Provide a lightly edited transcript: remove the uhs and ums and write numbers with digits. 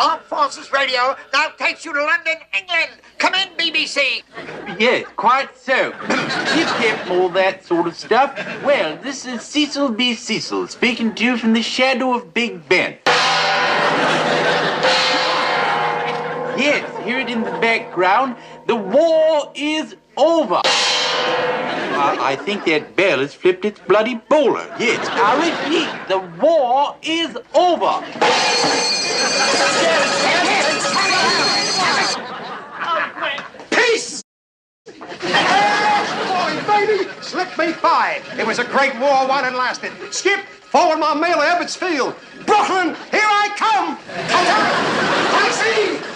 Armed Forces Radio now takes you to London, England. Come in, BBC. Yes, quite so. Keep kept all that sort of stuff. Well, this is Cecil B. Cecil speaking to you from the shadow of Big Ben. Yes, hear it in the background. The war is over. I think that bell has flipped its bloody bowler. Yes, I repeat, the war is over. Peace! Boy, baby, slip me 5. It was a great war, won and lasted. Skip, forward my mail to Ebbets Field. Brooklyn, here I come! Attack! Taxi!